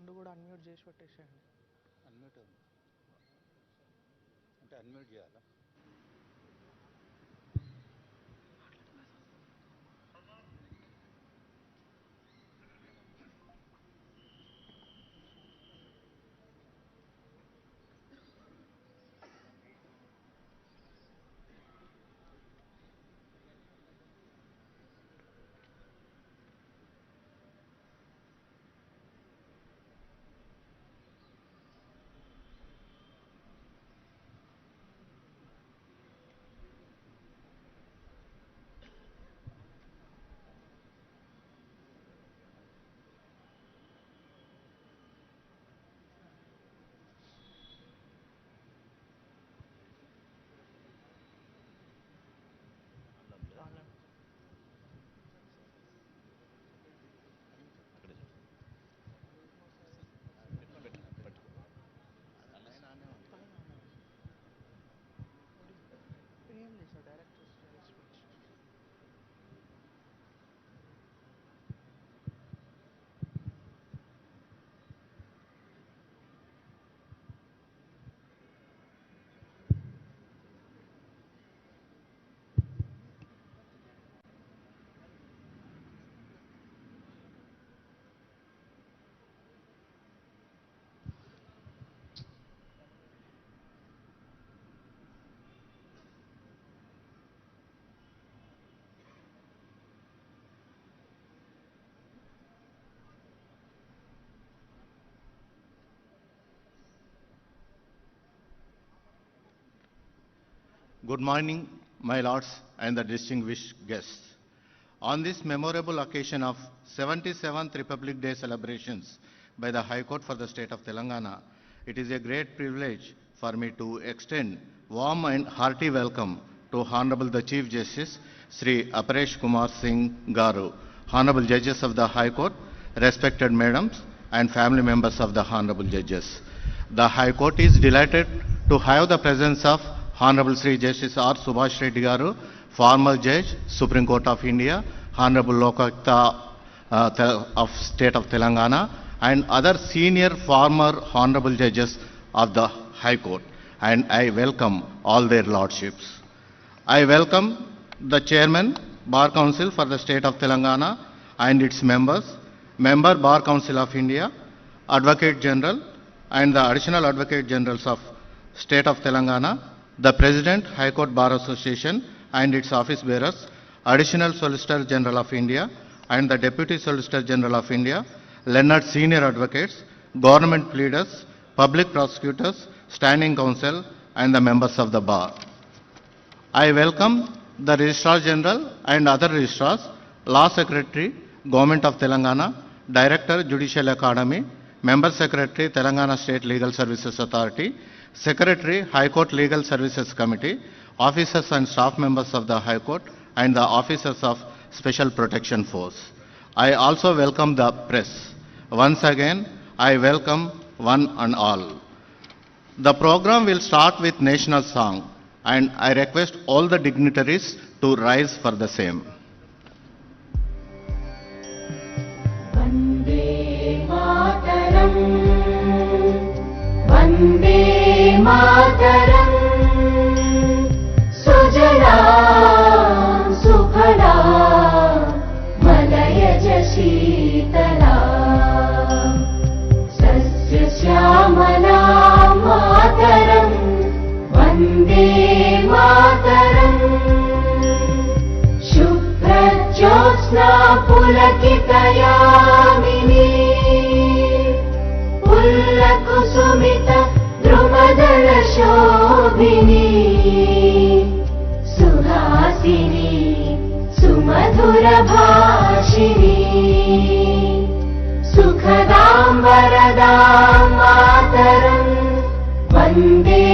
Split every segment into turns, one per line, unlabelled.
Sound కూడా unmute చేసి పెట్టేసేయండి.
అన్మ్యూట్ అంటే అన్మ్యూట్ చేయాలా?
ఏం లేదు sir, direct switch.
Good morning, my lords and the distinguished guests. On this memorable occasion of 77th Republic Day celebrations by the High Court for the state of Telangana, it is a great privilege for me to extend warm and hearty welcome to Honorable the Chief Justice Sri Aparesh Kumar Singh Garu, Honorable Judges of the High Court, respected madams and family members of the Honorable Judges. The High Court is delighted to have the presence of Honorable Sri Justice R. Subhash Reddy Garu, former Judge, Supreme Court of India, Honorable Lokayukta of State of Telangana, and other senior former Honorable Judges of the High Court. And I welcome all their lordships. I welcome the Chairman, Bar Council for the State of Telangana and its members, Member Bar Council of India, Advocate General, and the Additional Advocate Generals of State of Telangana, the President, High Court Bar Association and its office bearers, Additional Solicitor General of India and the Deputy Solicitor General of India, learned senior advocates, government pleaders, public prosecutors, standing counsel and the members of the bar. I welcome the Registrar General and other registrars, Law Secretary, Government of Telangana, Director, Judicial Academy, Member Secretary, Telangana State Legal Services Authority, Secretary, High Court Legal Services Committee, officers and staff members of the High Court, and the officers of Special Protection Force. I also welcome the press. Once again, I welcome one and all. The program will start with national song, and I request all the dignitaries to rise for the same.
Vande Mataram, Vande Mataram, Sujala Suphada, Malayaja Sheetala, Sasya Shyamala Mataram, Vande Mataram, Shubhra Jyotsna Pulakitayamini, Pullakusumita Drumadala Shobhini, Suhasini Sumadhura Bhashini, Sukhadam Varadam Mataram, Vande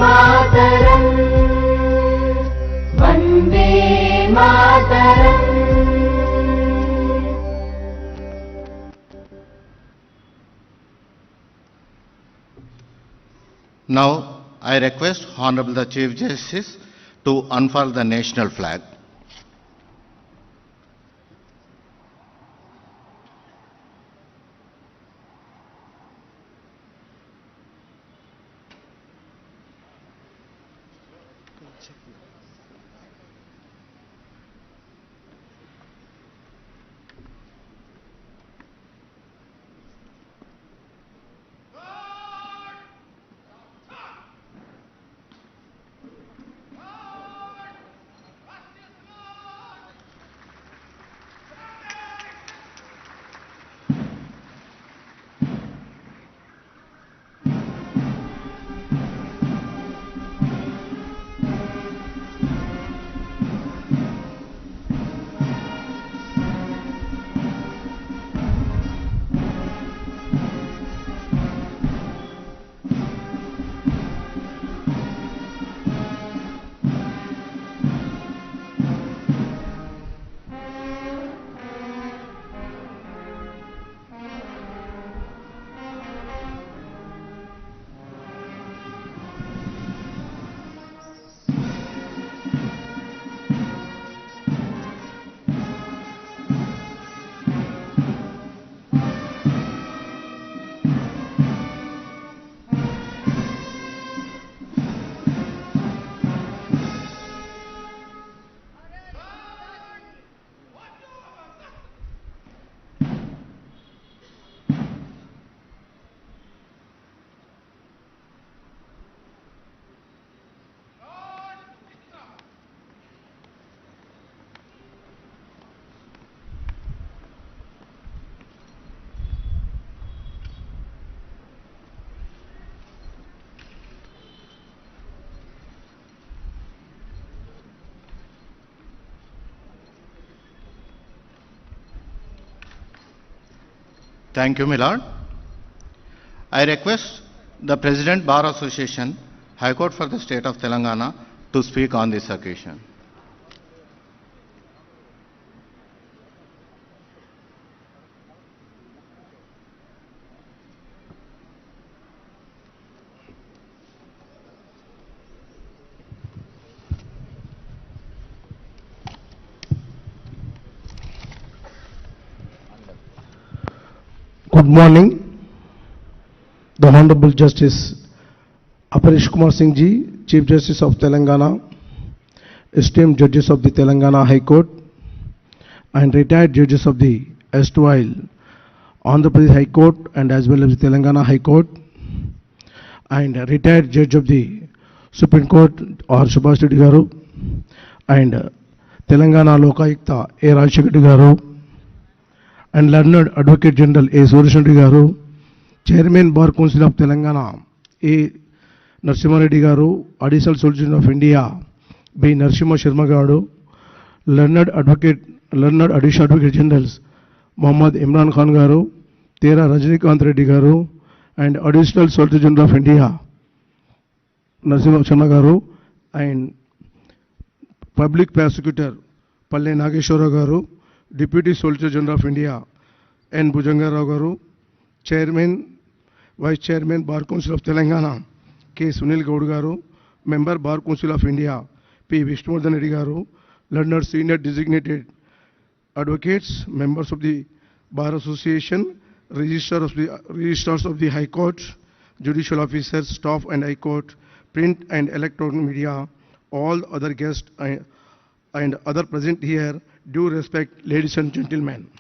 Mataram, Vande Mataram.
Now, I request Honorable the Chief Justice to unfurl the national flag. Thank you, my lord. I request the President Bar Association, High Court for the State of Telangana, to speak on this occasion.
Good morning, the Honorable Justice Aparish Kumar Singh Ji, Chief Justice of Telangana, esteemed judges of the Telangana High Court, and retired judges of the erstwhile Andhra Pradesh High Court and as well as the Telangana High Court, and retired judge of the Supreme Court or Subhash Reddy Garu, and Telangana Lokayukta A. Rajshekar Reddy Garu, and learned Advocate General A. Suresh Reddy Garu, Chairman Bar Council of Telangana A. Narasimha Reddy Garu, Additional Solicitor of India B. Narasimha Sharma Garu, learned Additional Advocate Generals Muhammad Imran Khan Garu, Tera Rajnikant Reddy Garu, and Additional Solicitor General of India Narasimha Sharma Garu, and Public Prosecutor Palle Nageshwara Garu, Deputy Solicitor General of India N. Bhujanga Rao Garu, Chairman, Vice Chairman Bar Council of Telangana K. Sunil Gaud Garu, Member Bar Council of India P. Vishnuvardhan Reddy Garu, learned Senior Designated Advocates, members of the Bar Association, Registrars of the High Court, Judicial Officers, Staff and High Court, Print and Electronic Media, all other guests and other present here, due respect, ladies and gentlemen.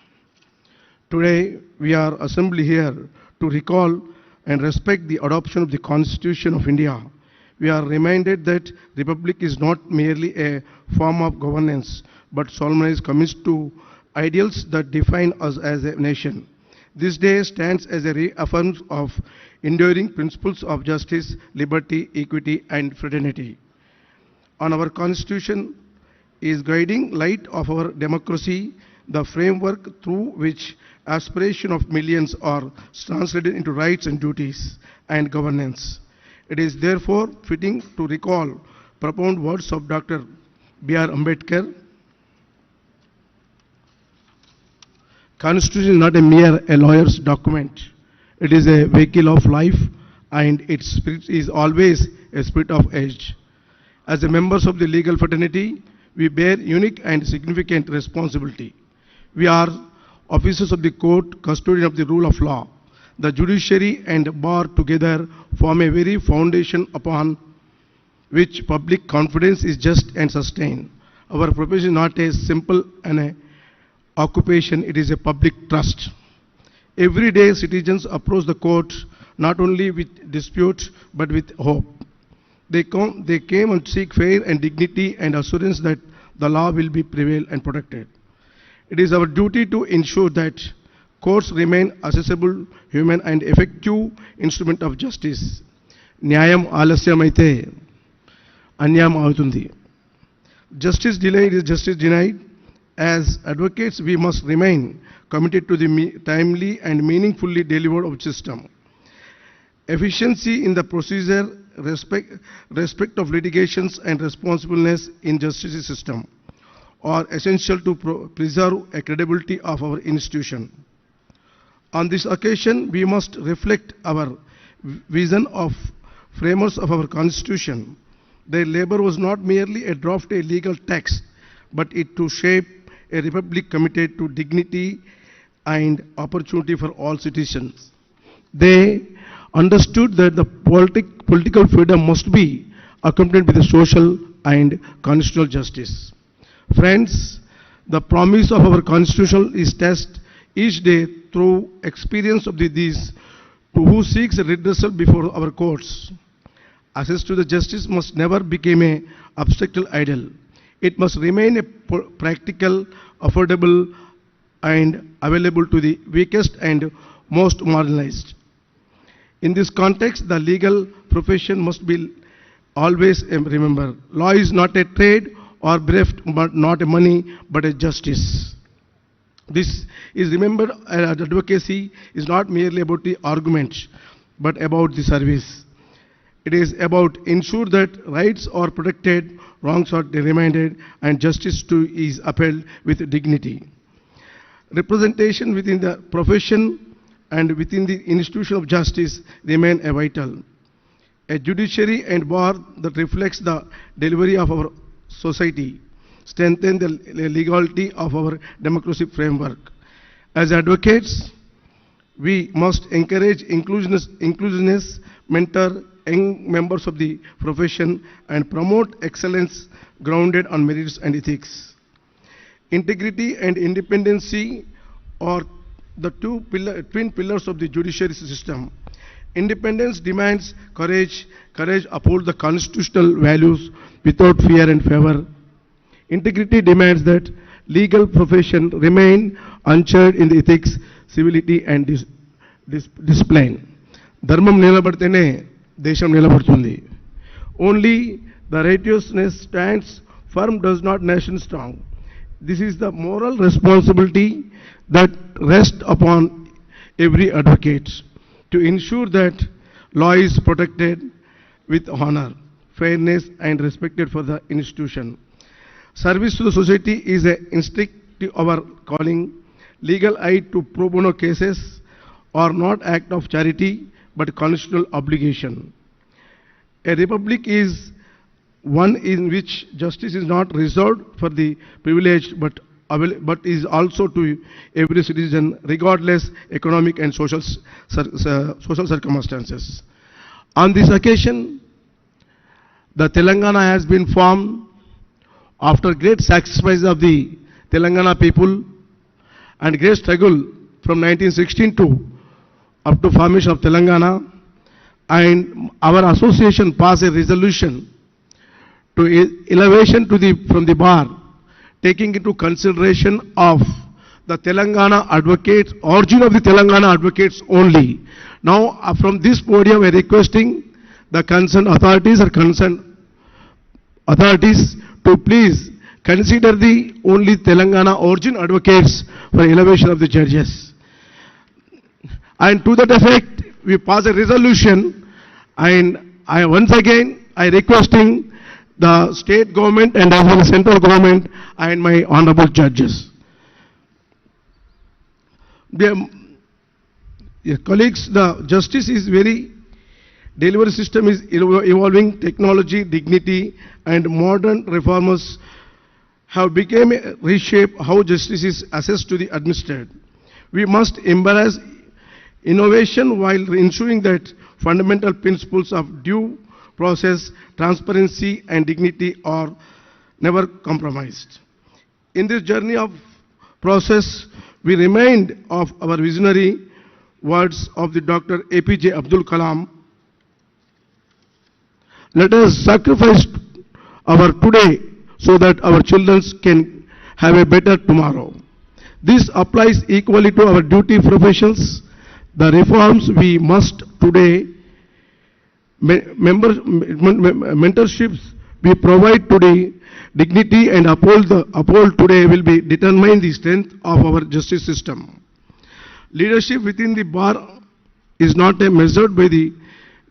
Today, we are assembled here to recall and respect the adoption of the Constitution of India. We are reminded that Republic is not merely a form of governance, but solemnized commits to ideals that define us as a nation. This day stands as a reaffirmation of enduring principles of justice, liberty, equity, and fraternity. On our Constitution is guiding light of our democracy, the framework through which aspiration of millions are translated into rights and duties and governance. It is therefore fitting to recall profound words of Dr. B.R. Ambedkar. Constitution is not a mere lawyer's document. It is a vehicle of life, and its spirit is always a spirit of age. As the members of the legal fraternity, we bear unique and significant responsibility. We are officers of the court, custodian of the rule of law. The judiciary and bar together form a very foundation upon which public confidence is just and sustained. Our profession is not a simple occupation, it is a public trust. Every day citizens approach the court not only with dispute but with hope. They came and seek fair and dignity and assurance that the law will be prevail and protected. It is our duty to ensure that courts remain accessible, human and effective instrument of justice. Nyayam alasyamaithe anyam avutundi. Justice delayed is justice denied. As advocates, we must remain committed to the timely and meaningfully delivered of system. Efficiency in the procedure, respect of litigations and responsibleness in justice system are essential to preserve a credibility of our institution. On this occasion, we must reflect our vision of framers of our Constitution. Their labor was not merely a draft a legal text, but it to shape a republic committed to dignity and opportunity for all citizens. They understood that the political freedom must be accompanied with a social and constitutional justice. Friends, the promise of our Constitution is tested each day through experience of these who seeks a redressal before our courts. Access to the justice must never become an abstract ideal. It must remain a practical, affordable, and available to the weakest and most marginalized. In this context, the legal profession must be always remember, law is not a trade or bereft, but not a money, but a justice. This is remembered advocacy is not merely about the arguments, but about the service. It is about ensure that rights are protected, wrongs are reminded, and justice too is upheld with dignity. Representation within the profession and within the institution of justice remain a vital. A judiciary and bar that reflects the delivery of our society strengthen the legality of our democracy framework. As advocates, we must encourage inclusiveness, mentor young members of the profession, and promote excellence grounded on merits and ethics. Integrity and independency are the twin pillars of the judiciary system. Independence demands courage. Courage upholds the constitutional values without fear and favor. Integrity demands that legal profession remain uncharred in the ethics, civility, and discipline. ధర్మం నిలబడితేనే దేశం నిలబడుతుంది. Only the righteousness stands firm, does not nation strong. This is the moral responsibility that rests upon every advocate to ensure that law is protected with honor, fairness, and respected for the institution. Service to the society is an instinct to our calling. Legal aid to pro bono cases are not act of charity but constitutional obligation. A republic is one in which justice is not reserved for the privileged but is also to every citizen regardless economic and social circumstances. On this occasion, the Telangana has been formed after great sacrifice of the Telangana people and great struggle from 1916 to up to formation of Telangana, and our association passed a resolution to elevation from the bar, taking into consideration of the Telangana advocates, origin of the Telangana advocates only. Now, from this podium, we are requesting the concerned authorities to please consider the only Telangana origin advocates for elevation of the judges. And to that effect, we pass a resolution, and once again I requesting the state government and as well as central government and my honorable judges. Dear colleagues, the justice is delivery system is evolving. Technology, dignity, and modern reformers have become reshape how justice is assessed to the administered. We must embrace innovation while ensuring that fundamental principles of due process, transparency, and dignity are never compromised. In this journey of process, we remind of our visionary words of the Dr. APJ Abdul Kalam. Let us sacrifice our today so that our children can have a better tomorrow. This applies equally to our duty professions. The reforms we must today, mentorships we provide today, dignity and uphold today will be determine the strength of our justice system. Leadership within the bar is not measured by the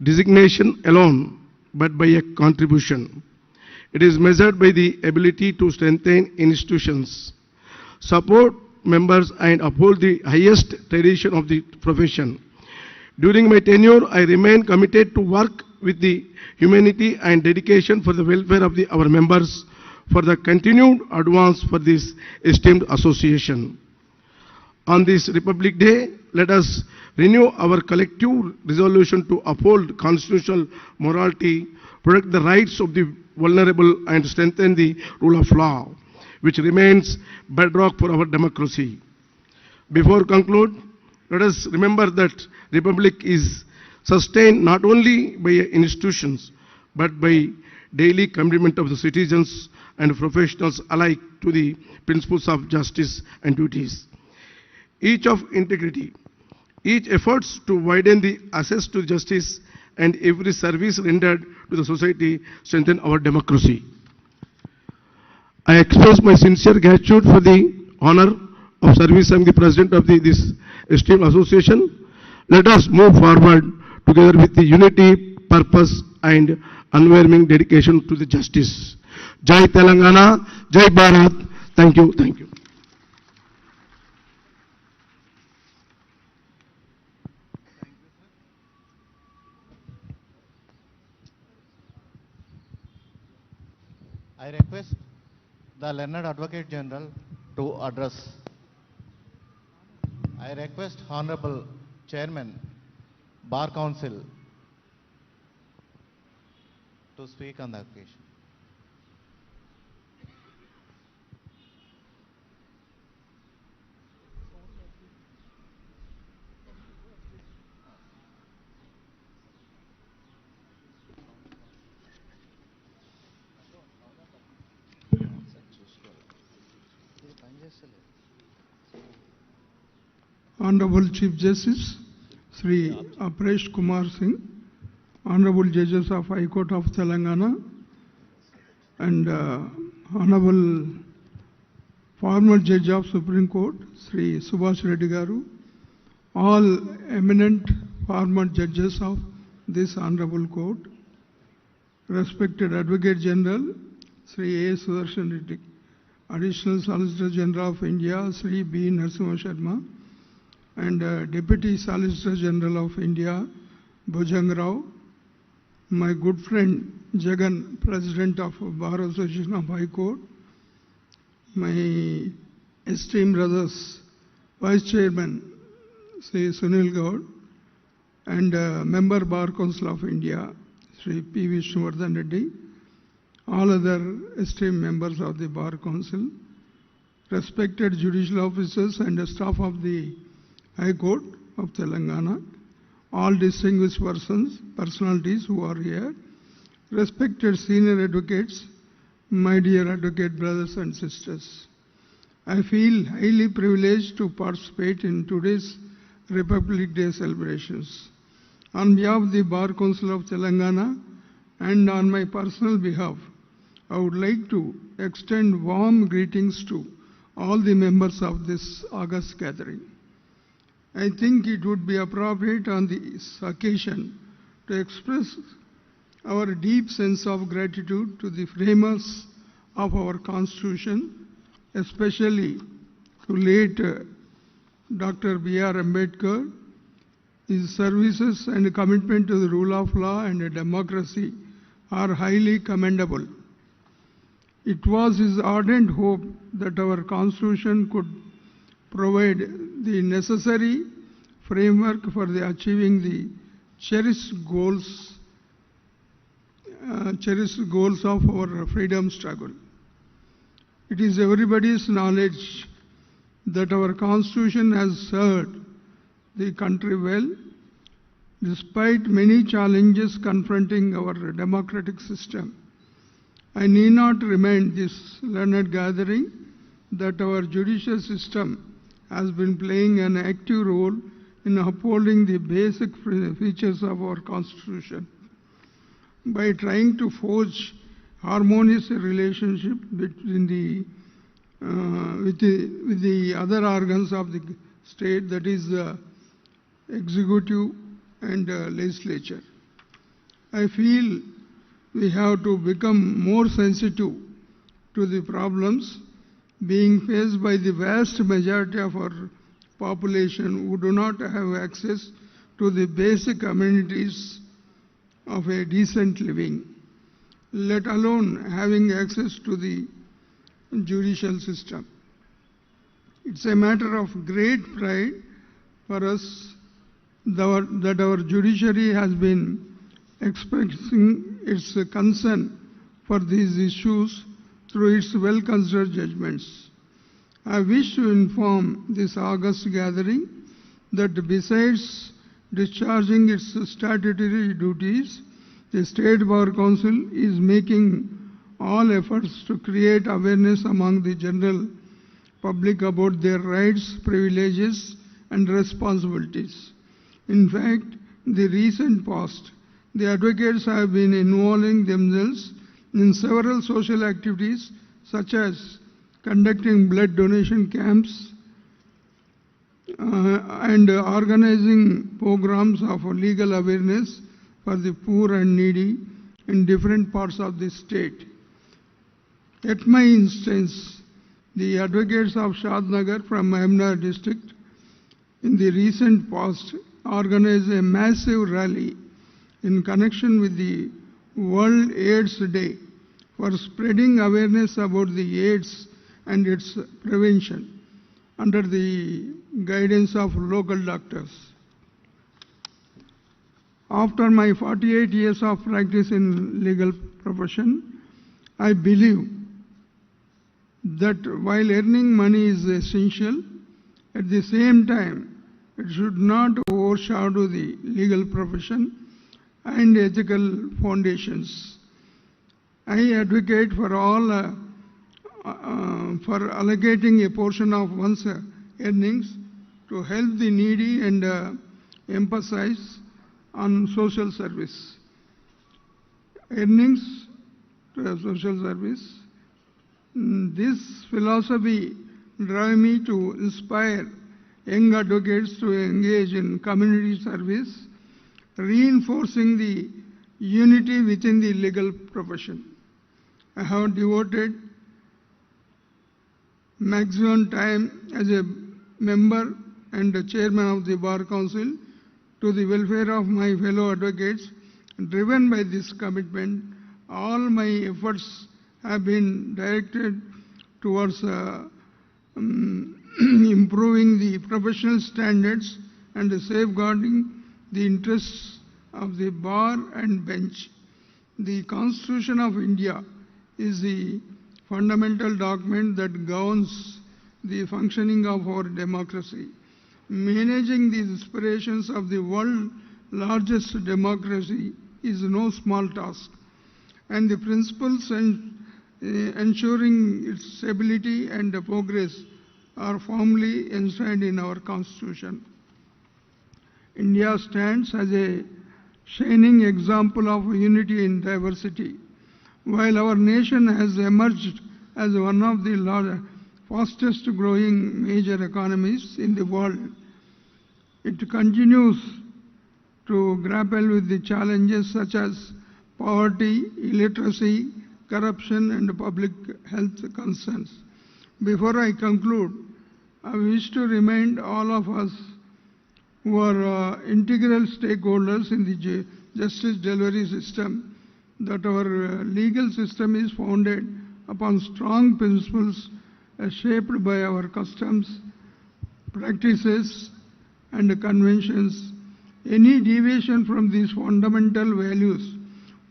designation alone, but by a contribution. It is measured by the ability to strengthen institutions, support members, and uphold the highest tradition of the profession. During my tenure, I remain committed to work with the humanity and dedication for the welfare of our members, for the continued advance for this esteemed association. On this Republic Day, let us renew our collective resolution to uphold constitutional morality, protect the rights of the vulnerable, and strengthen the rule of law, which remains bedrock for our democracy. Before conclude, let us remember that Republic is sustained not only by institutions, but by daily commitment of the citizens and professionals alike to the principles of justice and duties. Each of integrity, each efforts to widen the access to justice, and every service rendered to the society strengthen our democracy. I express my sincere gratitude for the honor of service. I am the president of this esteemed association. Let us move forward together with the unity, purpose and unwavering dedication to the justice. Jai Telangana, Jai Bharat. Thank you. Thank you.
I request the learned Advocate General to address. I request Honorable Chairman, Bar Council, to speak on the occasion.
ఇది పని చేస్తలేదు.
Honorable Chief Justice Sri Aparesh Kumar Singh, Honorable Judges of High Court of Telangana, and Honorable former Judge of Supreme Court Sri Subhash Reddy Garu, all eminent former judges of this Honorable Court, respected Advocate General Sri A. Sudarshan Reddy, Additional Solicitor General of India Sri B. Narasimha Sharma, and Deputy Solicitor General of India Bhujang Rao, my good friend Jagan, President of Bar Association of High Court, my esteemed brothers, Vice Chairman Sri Sunil Gaur, and Member Bar Council of India Sri P. Vishnuvardhan Reddy, all other esteemed members of the Bar Council, respected judicial officers and the staff of the High Court of Telangana, all distinguished personalities who are here, respected senior advocates, my dear advocate brothers and sisters. I feel highly privileged to participate in today's Republic Day celebrations. On behalf of the Bar Council of Telangana and on my personal behalf, I would like to extend warm greetings to all the members of this August gathering. I think it would be appropriate on this occasion to express our deep sense of gratitude to the framers of our Constitution, especially to late Dr. B.R. Ambedkar. His services and commitment to the rule of law and democracy are highly commendable. It was his ardent hope that our Constitution could provide the necessary framework for the achieving the cherished goals of our freedom struggle. It is everybody's knowledge that our Constitution has served the country well, despite many challenges confronting our democratic system. I need not remind this learned gathering that our judicial system has been playing an active role in upholding the basic features of our Constitution by trying to forge harmonious relationship between with the other organs of the state, that is the executive and legislature. I feel we have to become more sensitive to the problems being faced by the vast majority of our population who do not have access to the basic amenities of a decent living, let alone having access to the judicial system. It's a matter of great pride for us that our judiciary has been expressing its concern for these issues through its well-considered judgments. I wish to inform this August gathering that besides discharging its statutory duties, the State Bar Council is making all efforts to create awareness among the general public about their rights, privileges and responsibilities. In fact, in the recent past, the advocates have been involving themselves in several social activities such as conducting blood donation camps, and organizing programs of legal awareness for the poor and needy in different parts of the state. At my instance, the advocates of Shadnagar from Mahimnagar district in the recent past organized a massive rally in connection with the World AIDS Day for spreading awareness about the AIDS and its prevention under the guidance of local doctors. After my 48 years of practice in legal profession, I believe that while earning money is essential, at the same time, it should not overshadow the legal profession and ethical foundations. I advocate for all for allocating a portion of one's earnings to help the needy and emphasize on social service. Earnings to social service. This philosophy drives me to inspire young advocates to engage in community service, reinforcing the unity within the legal profession. I have devoted maximum time as a member and a chairman of the Bar Council to the welfare of my fellow advocates. Driven by this commitment, all my efforts have been directed towards improving the professional standards and safeguarding the interests of the bar and bench. The Constitution of India is the fundamental document that governs the functioning of our democracy. Managing the aspirations of the world's largest democracy is no small task, and the principles ensuring its stability and progress are firmly enshrined in our Constitution. India stands as a shining example of unity in diversity. While our nation has emerged as one of the fastest growing major economies in the world, it continues to grapple with the challenges such as poverty, illiteracy, corruption, and public health concerns. Before I conclude, I wish to remind all of us who are integral stakeholders in the justice delivery system that our legal system is founded upon strong principles shaped by our customs, practices, and conventions. Any deviation from these fundamental values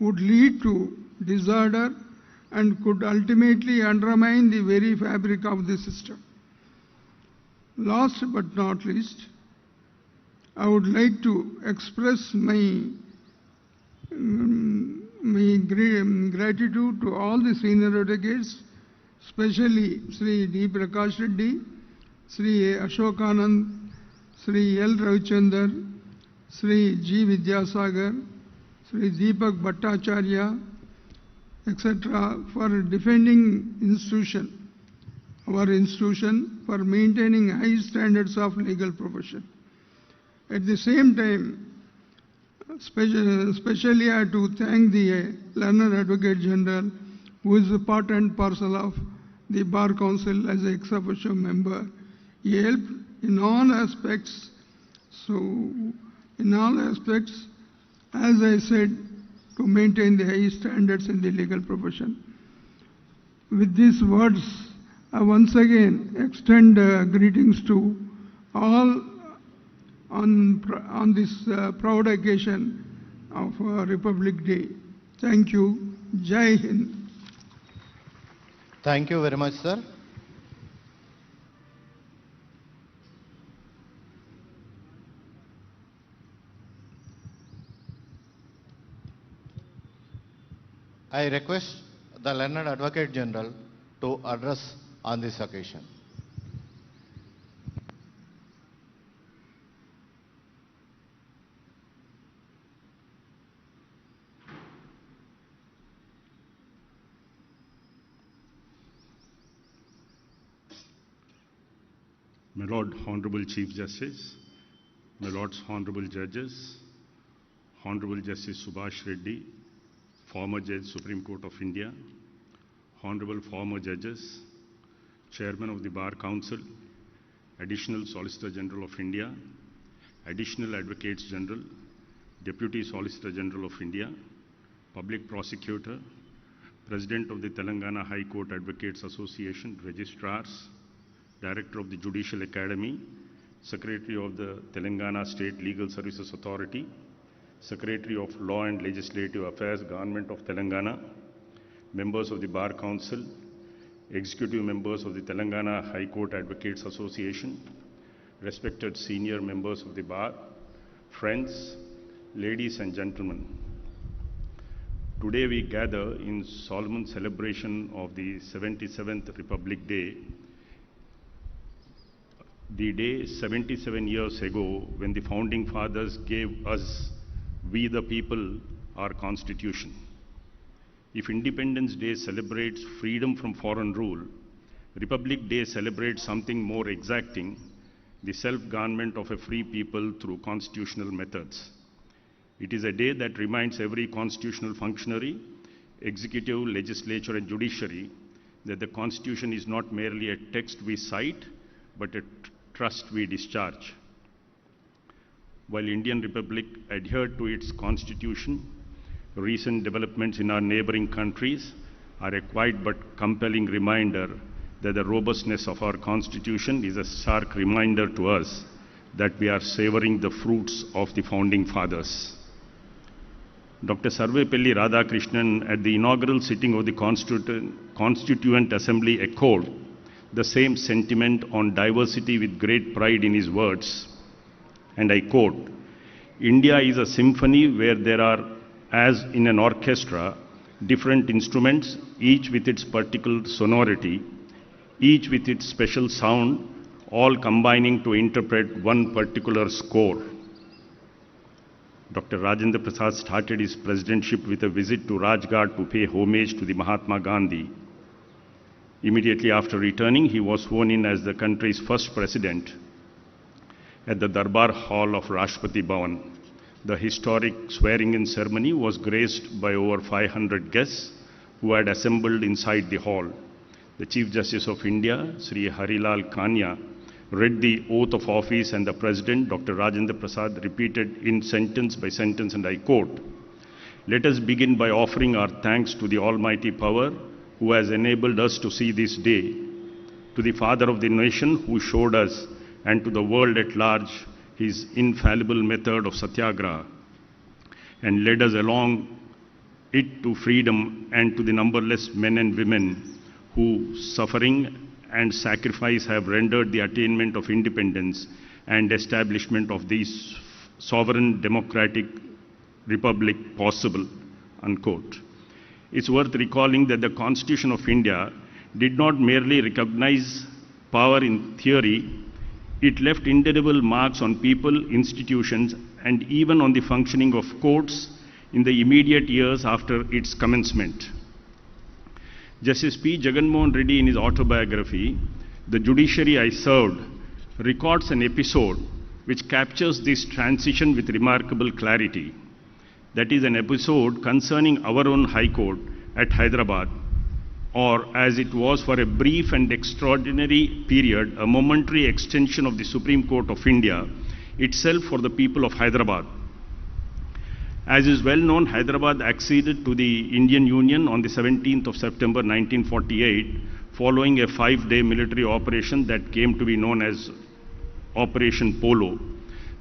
would lead to disorder and could ultimately undermine the very fabric of the system. Last but not least, I would like to express my gratitude to all the senior advocates, especially Sri D. Prakash Reddy, Sri Ashok Anand, Sri L. Ravichandar, Sri G. Vidyasagar, Sri Deepak Bhattacharya, etc., for defending our institution, for maintaining high standards of legal profession. At the same time, especially I have to thank the Learned Advocate General, who is a part and parcel of the Bar Council as an ex officio member. He helped in all aspects. So, in all aspects, as I said, to maintain the high standards in the legal profession. With these words, I once again extend greetings to all on this proud occasion of Republic Day. Thank you. Jai Hind.
Thank you very much, sir. I request the Learned Advocate General to address on this occasion.
My Lord Honorable Chief Justice, my Lords Honorable Judges, Honorable Justice Subhash Reddy, former Judge Supreme Court of India, Honorable former Judges, Chairman of the Bar Council, Additional Solicitor General of India, Additional Advocates General, Deputy Solicitor General of India, Public Prosecutor, President of the Telangana High Court Advocates Association, Registrars, Director of the Judicial Academy, Secretary of the Telangana State Legal Services Authority, Secretary of Law and Legislative Affairs, Government of Telangana, members of the Bar Council, executive members of the Telangana High Court Advocates Association, respected senior members of the Bar, friends, ladies and gentlemen. Today we gather in solemn celebration of the 77th Republic Day, the day 77 years ago when the Founding Fathers gave us, we the people, our Constitution. If Independence Day celebrates freedom from foreign rule, Republic Day celebrates something more exacting, the self-government of a free people through constitutional methods. It is a day that reminds every constitutional functionary, executive, legislature and judiciary that the Constitution is not merely a text we cite, but a trust we discharge. While Indian Republic adhered to its Constitution, recent developments in our neighboring countries are a quiet but compelling reminder that the robustness of our Constitution is a stark reminder to us that we are savoring the fruits of the Founding Fathers. Dr. Sarvepalli Radhakrishnan at the inaugural sitting of the Constituent Assembly echoed the same sentiment on diversity with great pride in his words, and I quote, "India is a symphony where there are, as in an orchestra, different instruments, each with its particular sonority, each with its special sound, all combining to interpret one particular score." Dr. Rajendra Prasad started his presidentship with a visit to Rajghat to pay homage to the Mahatma Gandhi. Immediately after returning, he was sworn in as the country's first president at the Darbar Hall of Rashtrapati Bhavan. The historic swearing-in ceremony was graced by over 500 guests who had assembled inside the hall. The Chief Justice of India, Sri Harilal Kania, read the oath of office and the President, Dr. Rajendra Prasad, repeated in sentence by sentence, and I quote, "Let us begin by offering our thanks to the Almighty Power who has enabled us to see this day, to the Father of the Nation who showed us, and to the world at large, his infallible method of satyagraha, and led us along it to freedom, and to the numberless men and women who, suffering and sacrifice, have rendered the attainment of independence and establishment of this sovereign democratic republic possible," unquote. It's worth recalling that the Constitution of India did not merely recognize power in theory, it left indelible marks on people, institutions, and even on the functioning of courts in the immediate years after its commencement. Justice P. Jagannath Reddy, in his autobiography, "The Judiciary I Served," records an episode which captures this transition with remarkable clarity. That is an episode concerning our own High Court at Hyderabad, or as it was for a brief and extraordinary period, a momentary extension of the Supreme Court of India itself for the people of Hyderabad. As is well known, Hyderabad acceded to the Indian Union on the 17th of September 1948, following a 5-day military operation that came to be known as Operation Polo.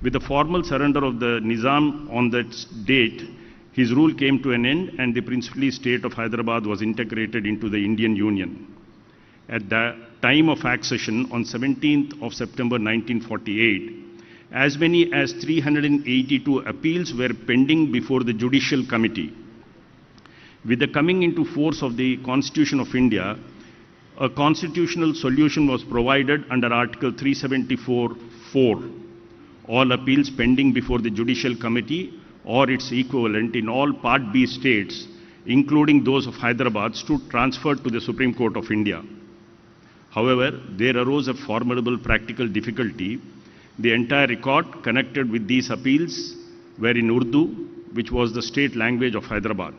With the formal surrender of the Nizam on that date, his rule came to an end and the princely state of Hyderabad was integrated into the Indian Union. At the time of accession, on 17th of September 1948, as many as 382 appeals were pending before the Judicial Committee. With the coming into force of the Constitution of India, a constitutional solution was provided under Article 374(4). All appeals pending before the Judicial Committee or its equivalent in all Part B states, including those of Hyderabad, stood transferred to the Supreme Court of India. However, there arose a formidable practical difficulty. The entire record connected with these appeals were in Urdu, which was the state language of Hyderabad.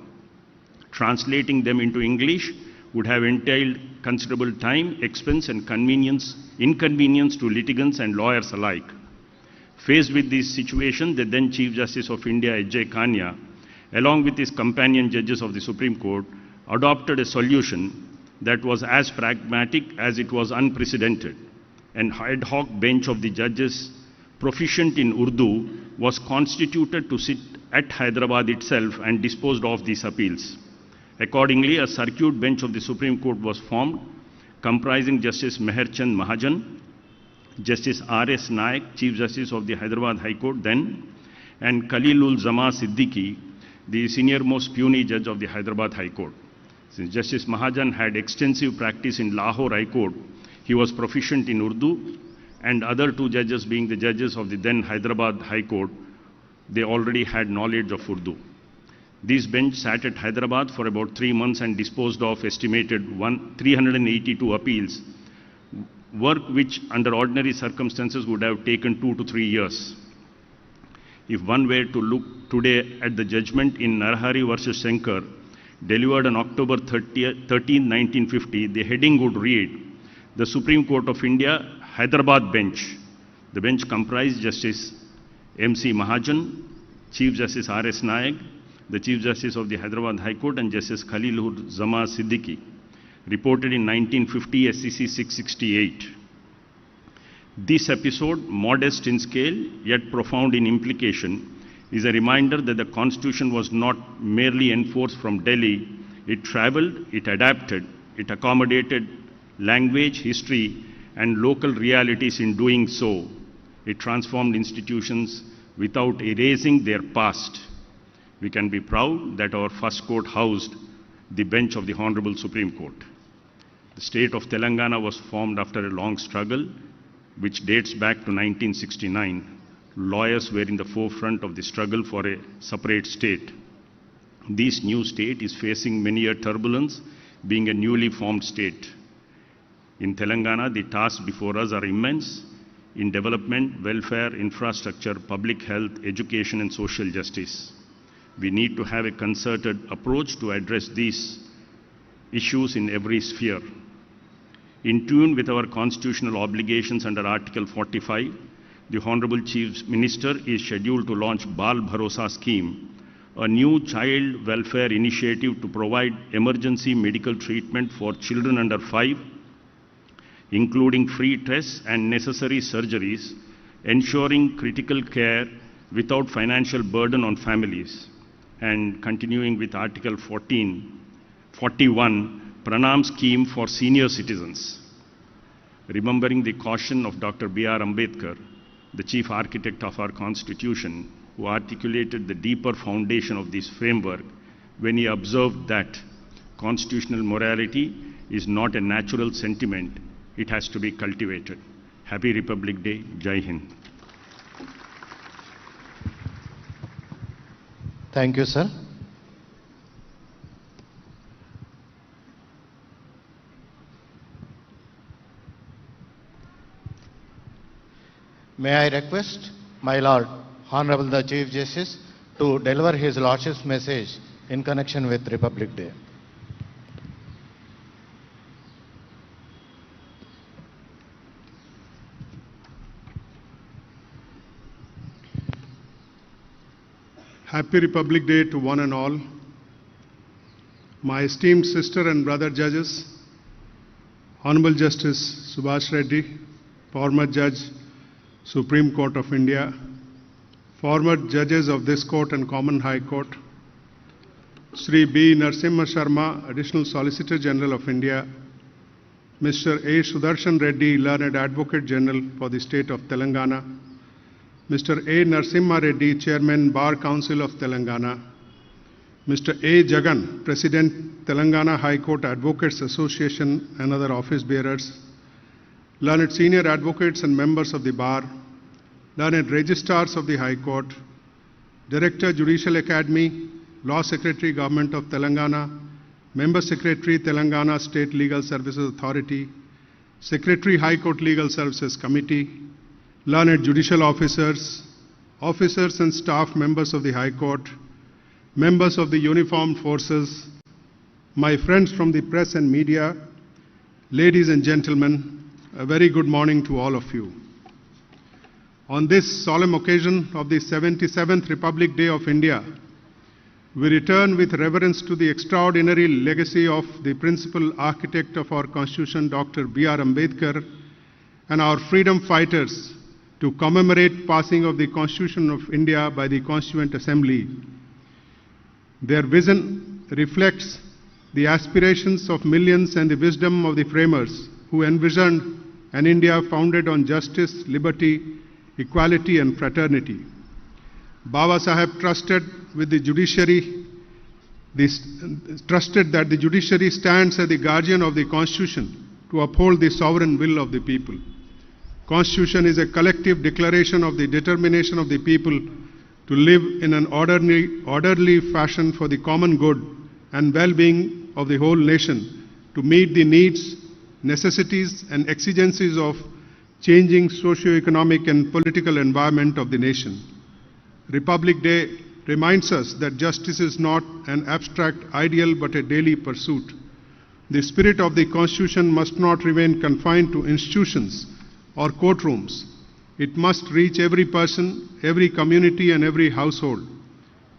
Translating them into English would have entailed considerable time, expense, and inconvenience to litigants and lawyers alike. Faced with this situation, the then Chief Justice of India, H.J. Kanya, along with his companion judges of the Supreme Court, adopted a solution that was as pragmatic as it was unprecedented. An ad hoc bench of the judges proficient in Urdu was constituted to sit at Hyderabad itself and disposed of these appeals. Accordingly, a circuit bench of the Supreme Court was formed, comprising Justice Meherchand Mahajan, Justice R.S. Naik, Chief Justice of the Hyderabad High Court then, and Khalilul Zama Siddiqui, the senior-most puisne judge of the Hyderabad High Court. Since Justice Mahajan had extensive practice in Lahore High Court, he was proficient in Urdu, and other two judges being the judges of the then Hyderabad High Court, they already had knowledge of Urdu. This bench sat at Hyderabad for about 3 months and disposed of estimated 382 appeals, work which under ordinary circumstances would have taken 2 to 3 years. If one were to look today at the judgment in Narahari versus Shankar, delivered on October 13, 1950, the heading would read, "The Supreme Court of India, Hyderabad Bench." The bench comprised Justice M.C. Mahajan, Chief Justice R.S. Naik, the Chief Justice of the Hyderabad High Court, and Justice Khalilul Zama Siddiqui. Reported in 1950 SCC 668. This episode, modest in scale yet profound in implication, is a reminder that the Constitution was not merely enforced from Delhi. It traveled, it adapted, it accommodated language, history, and local realities in doing so. It transformed institutions without erasing their past. We can be proud that our first court housed the bench of the Honorable Supreme Court. The state of Telangana was formed after a long struggle, which dates back to 1969. Lawyers were in the forefront of the struggle for a separate state. This new state is facing many a turbulence, being a newly formed state. In Telangana, the tasks before us are immense in development, welfare, infrastructure, public health, education, and social justice. We need to have a concerted approach to address these issues in every sphere. In tune with our constitutional obligations under Article 45, the Honorable Chief Minister is scheduled to launch Bal Bharosa Scheme, a new child welfare initiative to provide emergency medical treatment for children under 5, including free tests and necessary surgeries, ensuring critical care without financial burden on families. And continuing with Article 41, Pranam Scheme for senior citizens. Remembering the caution of Dr. B.R. Ambedkar, the chief architect of our Constitution, who articulated the deeper foundation of this framework when he observed that constitutional morality is not a natural sentiment, it has to be cultivated. Happy Republic Day. Jai Hind.
Thank you, sir. May I request my Lord, Honorable the Chief Justice, to deliver his Lordship's message in connection with Republic Day.
Happy Republic Day to one and all. My esteemed sister and brother judges, Honorable Justice Subhash Reddy, former Judge, Supreme Court of India, former judges of this court and Common High Court, Sri B. Narasimha Sharma, Additional Solicitor General of India, Mr. A. Sudarshan Reddy, Learned Advocate General for the State of Telangana, Mr. A. Narasimha Reddy, Chairman, Bar Council of Telangana, Mr. A. Jagan, President, Telangana High Court Advocates Association and other office bearers, learned senior advocates and members of the bar, learned registrars of the High Court, Director, Judicial Academy, Law Secretary, Government of Telangana, Member Secretary, Telangana State Legal Services Authority, Secretary High Court Legal Services Committee, learned judicial officers, officers and staff members of the High Court, members of the uniformed forces, my friends from the press and media, ladies and gentlemen, a very good morning to all of you. On this solemn occasion of the 77th Republic Day of India, we return with reverence to the extraordinary legacy of the principal architect of our Constitution, Dr. B.R. Ambedkar, and our freedom fighters to commemorate passing of the Constitution of India by the Constituent Assembly. Their vision reflects the aspirations of millions and the wisdom of the framers who envisioned an India founded on justice, liberty, equality and fraternity. Baba Saheb trusted that the judiciary stands as the guardian of the Constitution to uphold the sovereign will of the people. Constitution is a collective declaration of the determination of the people to live in an orderly fashion for the common good and well-being of the whole nation, to meet the needs, necessities and exigencies of changing socio-economic and political environment of the nation. Republic Day reminds us that justice is not an abstract ideal but a daily pursuit. The spirit of the Constitution must not remain confined to institutions or courtrooms. It must reach every person, every community and every household.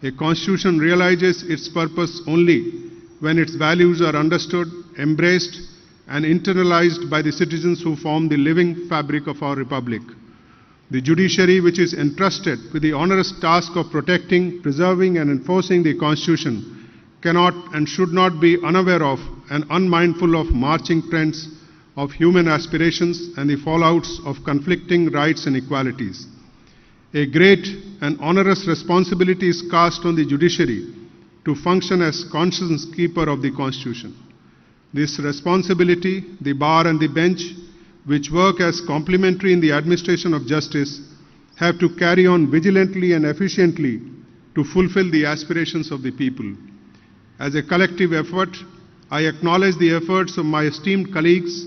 A Constitution realizes its purpose only when its values are understood, embraced and internalized by the citizens who form the living fabric of our republic. The judiciary, which is entrusted with the onerous task of protecting, preserving and enforcing the Constitution, cannot and should not be unaware of and unmindful of marching trends of human aspirations and the fallouts of conflicting rights and equalities. A great and onerous responsibility is cast on the judiciary to function as conscience keeper of the Constitution. This responsibility, the bar and the bench, which work as complementary in the administration of justice, have to carry on vigilantly and efficiently to fulfill the aspirations of the people. As a collective effort, I acknowledge the efforts of my esteemed colleagues,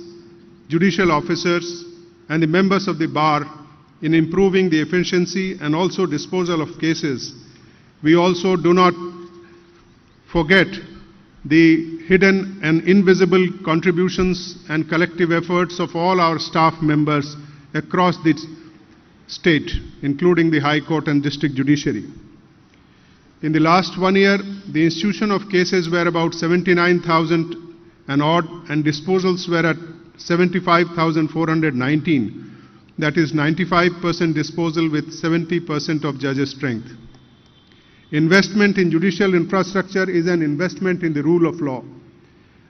judicial officers, and the members of the bar in improving the efficiency and also disposal of cases. We also do not forget the hidden and invisible contributions and collective efforts of all our staff members across the state, including the High Court and District Judiciary. In the last 1 year, the institution of cases were about 79,000 and odd, and disposals were at 75,419. That is 95% disposal with 70% of judges' strength. Investment in judicial infrastructure is an investment in the rule of law.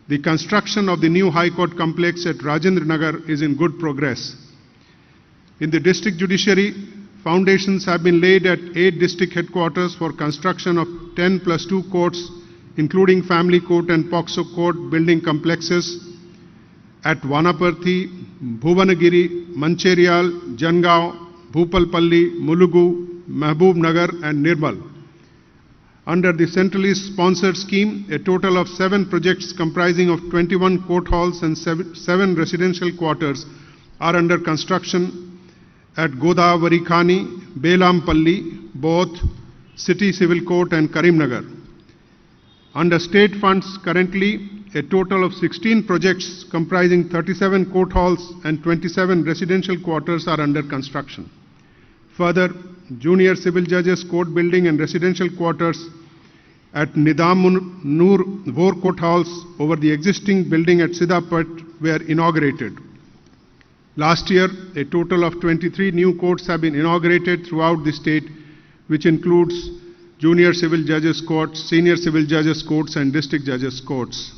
The construction of the new High Court complex at Rajendra Nagar is in good progress. In the district judiciary, foundations have been laid at 8 district headquarters for construction of 10+2 courts, including family court and POXO court building complexes at Vanaparthi, Bhuvanagiri, Mancherial, Jangaon, Bhupalpalli, Mulugu, Mahbub Nagar and Nirmal. Under the centrally sponsored scheme, a total of 7 projects comprising of 21 court halls and 7 residential quarters are under construction at Godavari Khani, Belampalli, both City Civil Court and Karimnagar. Under state funds, currently a total of 16 projects comprising 37 court halls and 27 residential quarters are under construction. Further, junior civil judges court building and residential quarters at Nidam Noor Vor court halls over the existing building at Siddhapat were inaugurated. Last year, a total of 23 new courts have been inaugurated throughout the state, which includes junior civil judges courts, senior civil judges courts and district judges courts.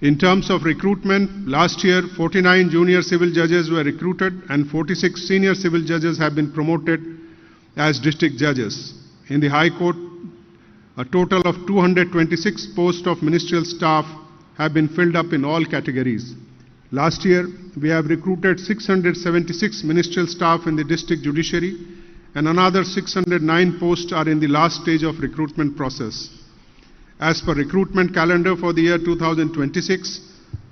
In terms of recruitment, last year 49 junior civil judges were recruited and 46 senior civil judges have been promoted as district judges. In the High Court, a total of 226 posts of ministerial staff have been filled up in all categories. Last year, we have recruited 676 ministerial staff in the district judiciary, and another 609 posts are in the last stage of recruitment process. As per recruitment calendar for the year 2026,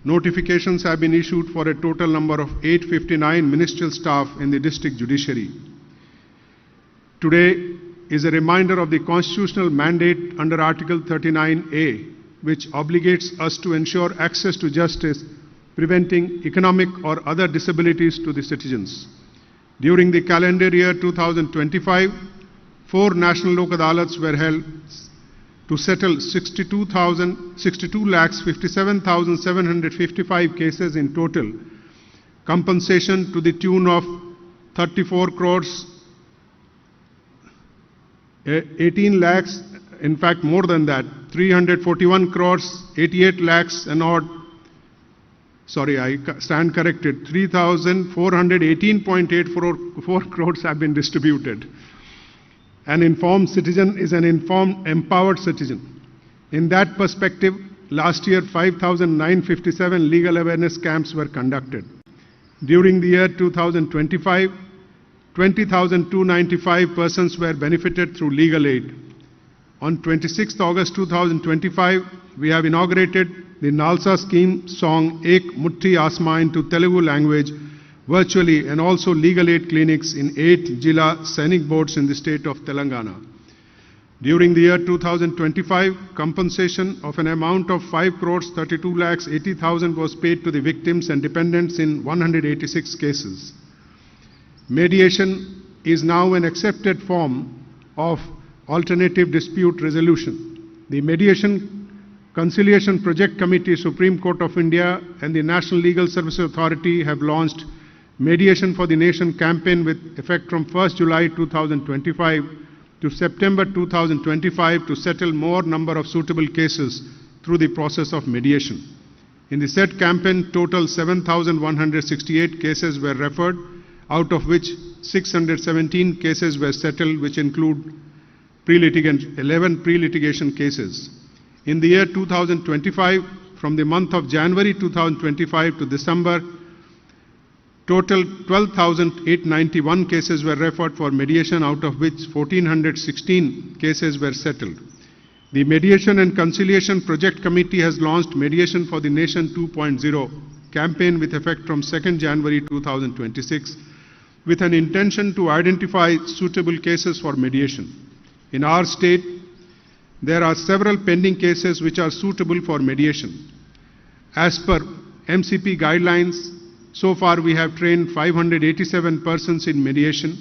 Notifications have been issued for a total number of 859 ministerial staff in the district judiciary. Today is a reminder of the constitutional mandate under Article 39A, which obligates us to ensure access to justice, preventing economic or other disabilities to the citizens. During the calendar year 2025, 4 national Lok Adalats were held to settle 62,57,755 cases in total, compensation to the tune of 34 crores, 18 lakhs, in fact more than that, 341 crores, 88 lakhs and odd, sorry, I stand corrected, 3,418.84 crores have been distributed. An informed citizen is an informed, empowered citizen. In that perspective, last year 5,957 legal awareness camps were conducted. During the year 2025, 20,295 persons were benefited through legal aid. On 26th August 2025, we have inaugurated the Nalsa scheme song Ek Mutti Asma into Telugu language virtually, and also legal aid clinics in 8 Jilla Scenic boards in the state of Telangana. During the year 2025, compensation of an amount of 5 crores 32 lakhs 80,000 was paid to the victims and dependents in 186 cases. Mediation is now an accepted form of alternative dispute resolution. The Mediation Conciliation Project Committee, Supreme Court of India and the National Legal Services Authority have launched Mediation for the Nation campaign with effect from 1st July 2025 to September 2025 to settle more number of suitable cases through the process of mediation. In the said campaign, total 7,168 cases were referred, out of which 617 cases were settled, which include 11 pre-litigation cases. In the year 2025, from the month of January 2025 to December, total 12,891 cases were referred for mediation, out of which 1,416 cases were settled. The Mediation and Conciliation Project Committee has launched Mediation for the Nation 2.0 campaign with effect from 2nd January 2026 with an intention to identify suitable cases for mediation. In our state, there are several pending cases which are suitable for mediation. As per MCP guidelines, so far we have trained 587 persons in mediation.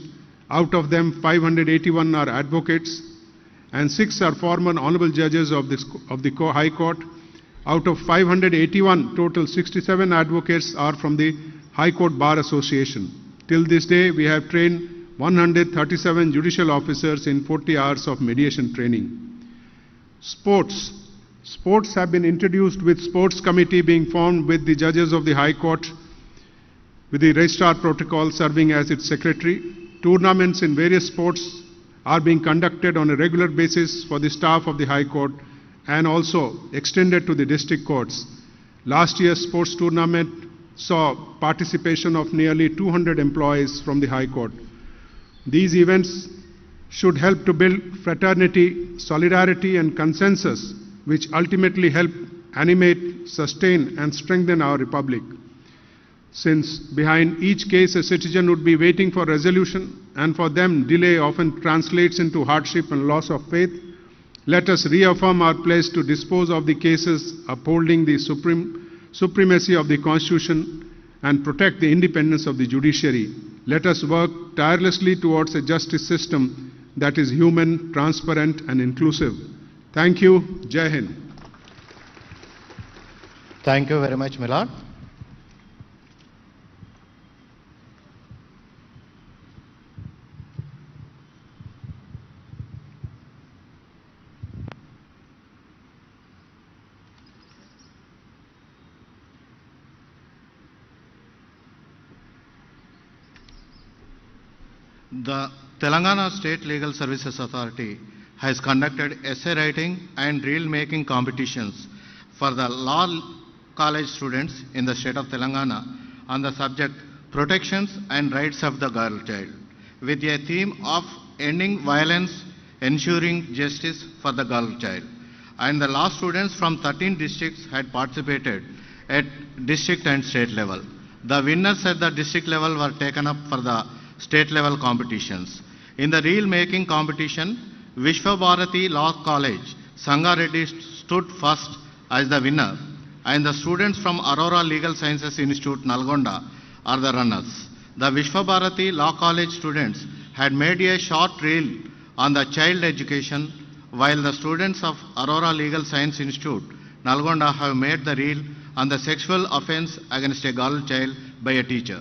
Out of them, 581 are advocates and 6 are former honorable judges of the High Court. Out of 581, total 67 advocates are from the High Court Bar Association. Till this day, we have trained 137 judicial officers in 40 hours of mediation training. Sports. Sports have been introduced with sports committee being formed with the judges of the High Court, with the registrar protocol serving as its secretary. Tournaments in various sports are being conducted on a regular basis for the staff of the High Court and also extended to the district courts. Last year's sports tournament saw participation of nearly 200 employees from the High Court. These events should help to build fraternity, solidarity and consensus, which ultimately help animate, sustain and strengthen our republic. Since behind each case a citizen would be waiting for resolution, and for them delay often translates into hardship and loss of faith, let us reaffirm our pledge to dispose of the cases upholding the supremacy of the Constitution and protect the independence of the judiciary. Let us work tirelessly towards a justice system that is human, transparent and inclusive. Thank you. Jai Hind.
Thank you very much, my lord. The Telangana State Legal Services Authority has conducted essay writing and reel making competitions for the law college students in the state of Telangana on the subject Protections and Rights of the Girl Child, with a theme of ending violence, ensuring justice for the girl child. And the law students from 13 districts had participated at district and state level. The winners at the district level were taken up for the state level competitions. In the reel making competition, Vishwa Bharati Law College, Sangareddy stood first as the winner, and the students from Aurora Legal Sciences Institute, Nalgonda, are the runners. The Vishwa Bharati Law College students had made a short reel on the child education, while the students of Aurora Legal Science Institute, Nalgonda, have made the reel on the sexual offence against a girl child by a teacher.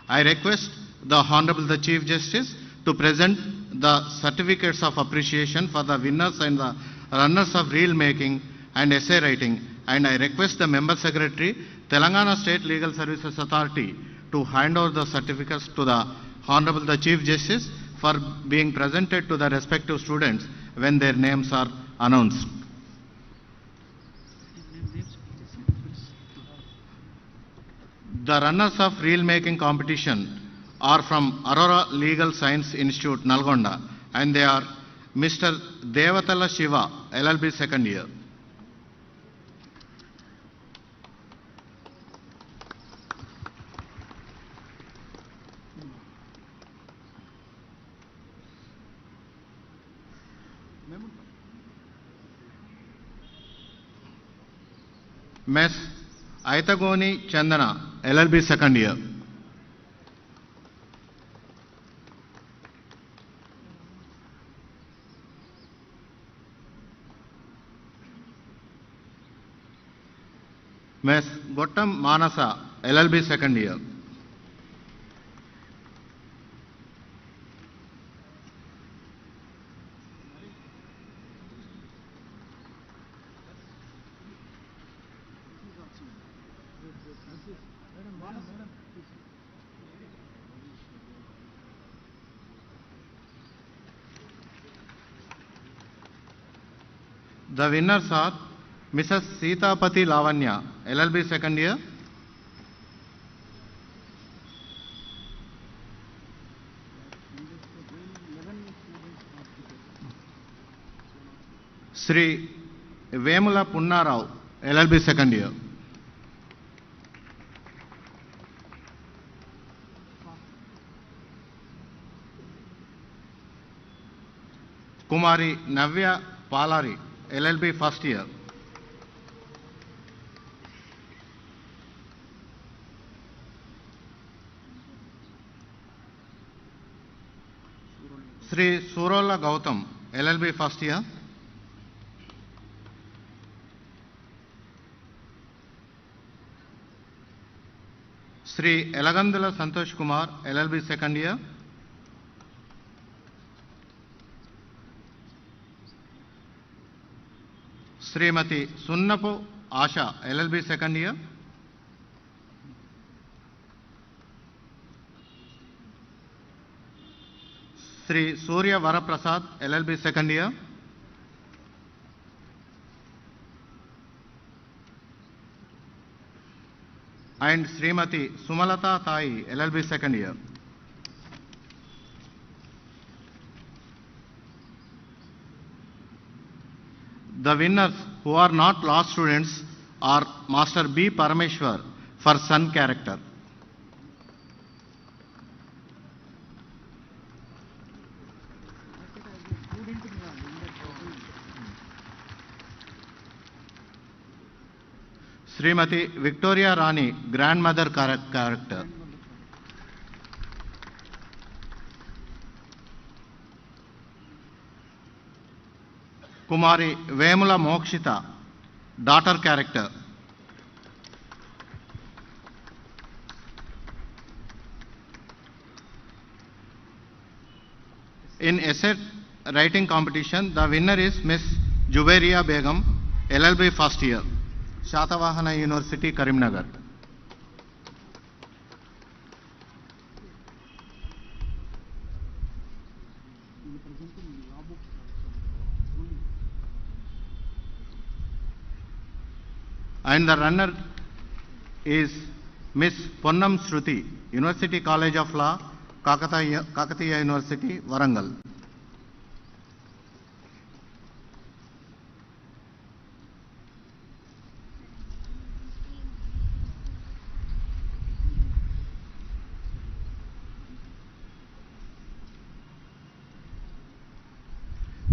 I request the Honorable the Chief Justice to present the certificates of appreciation for the winners and the runners of reel making and essay writing, and I request the Member Secretary, Telangana State Legal Services Authority, to hand over the certificates to the Honorable the Chief Justice for being presented to the respective students when their names are announced. The runners of reel making competition are from Aurora Legal Science Institute, Nalgonda, and they are Mr. Devatala Shiva, LLB second year. Ms. Aitagoni Chandana, LLB second year. Ms. Gottam Manasa, LLB second year. The winners are Mrs. Sitapati Lavanya, LLB second year. Sri Vemula Punnarao, LLB second year. Kumari Navya Palari, LLB first year. Sri Surola Gautam, LLB first year. Sri Elagandula Santosh Kumar, LLB second year. Srimati Sunnapu Asha, LLB second year. Sri Surya Varaprasad, LLB second year. And Srimati Sumalata Tai, LLB second year. The winners, who are not law students, are Master B. Parameshwar for Sun character. Srimati Victoria Rani, grandmother character. Kumari Vemula Mokshita, daughter character. In essay writing competition, the winner is Miss Juberia Begum, LLB first year, Shatavahana University, Karimnagar. And the runner is Miss Ponnam Shruti, University College of Law, Kakatiya University, Warangal.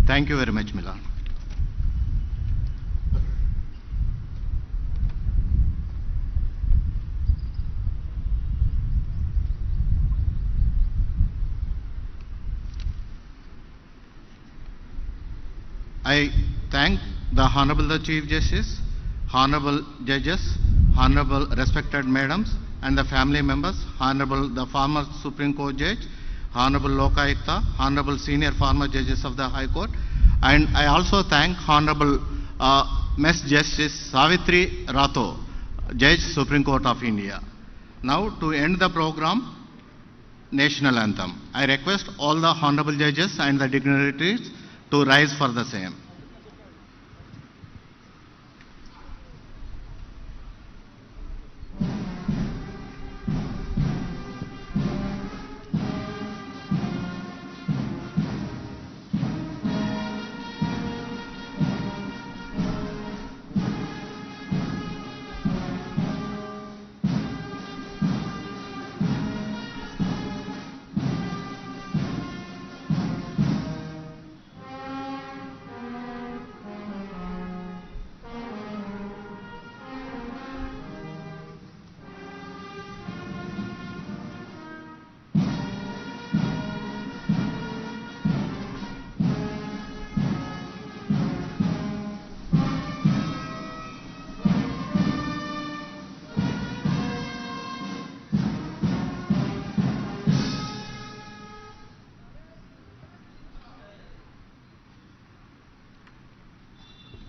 Thank you very much, Milan. I thank the Honorable the Chief Justice, Honorable Judges, Honorable respected Madams and the family members, Honorable the former Supreme Court Judge, Honorable Lokayukta, Honorable Senior Former Judges of the High Court, and I also thank Honorable Mess Justice Savitri Rato, Judge, Supreme Court of India. Now to end the program, National Anthem. I request all the Honorable Judges and the dignitaries to rise for the same.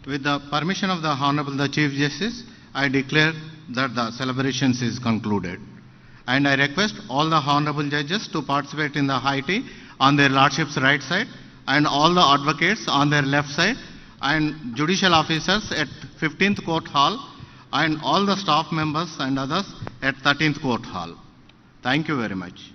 With the permission of the Honorable the Chief Justice, I declare that the celebrations is concluded. And I request all the Honorable Judges to participate in the high tea on their Lordship's right side, and all the advocates on their left side, and judicial officers at 15th Court Hall, and all the staff members and others at 13th Court Hall. Thank you very much.